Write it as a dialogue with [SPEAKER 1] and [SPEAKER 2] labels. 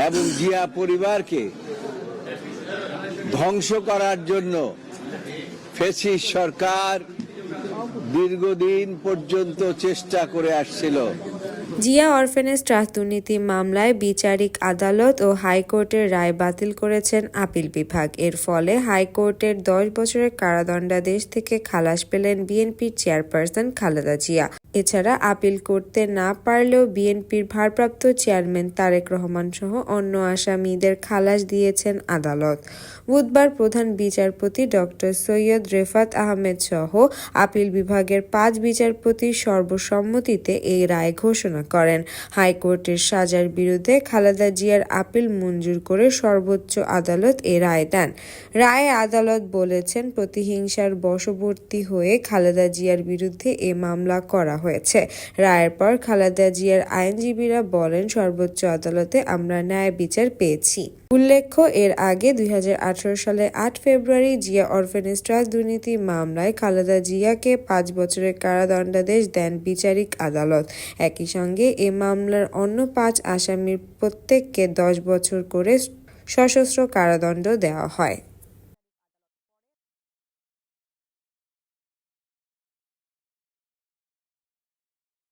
[SPEAKER 1] এবং জিয়া পরিবারকে ধ্বংস করার জন্য ফ্যাসিস্ট সরকার দীর্ঘদিন পর্যন্ত চেষ্টা করে আসছিল।
[SPEAKER 2] জিয়া অরফেনেজ ট্রাস্ট দুর্নীতি মামলায় বিচারিক আদালত ও হাইকোর্টের রায় বাতিল করেছেন আপিল বিভাগ। এর ফলে হাইকোর্টের 10 বছরের কারাদণ্ডাদেশ থেকে খালাস পেলেন বিএনপির চেয়ারপারসন খালেদা জিয়া। এছাড়া আপিল করতে না পারলেও বিএনপির ভারপ্রাপ্ত চেয়ারম্যান তারেক রহমান সহ অন্য আসামিদের খালাস দিয়েছেন আদালত। বুধবার প্রধান বিচারপতি ডক্টর সৈয়দ রেফাত আহমেদ সহ আপিল বিভাগের 5 বিচারপতির সর্বসম্মতিতে এই রায় ঘোষণা করেন। হাইকোর্টের সাজার বিরুদ্ধে খালেদা জিয়ার আপিল মঞ্জুর করে সর্বোচ্চ আদালত এ রায় দেন। রায়ে আদালত বলেছেন, প্রতিহিংসার বশবর্তী হয়ে খালেদা জিয়ার বিরুদ্ধে এ মামলা করা হয়েছে। রায়ের পর খালেদা জিয়ার আইনজীবীরা বলেন, সর্বোচ্চ আদালতে আমরা ন্যায় বিচার পেয়েছি। উল্লেখ্য, এর আগে 2018 সালে 8 ফেব্রুয়ারি জিয়া অরফেনেজ ট্রাস্ট দুর্নীতি মামলায় খালেদা জিয়াকে 5 বছরের কারাদণ্ডাদেশ দেন বিচারিক আদালত। একই সঙ্গে এ মামলার অন্য 5 আসামির প্রত্যেককে 10 বছর করে সশস্ত্র কারাদণ্ড দেওয়া হয়।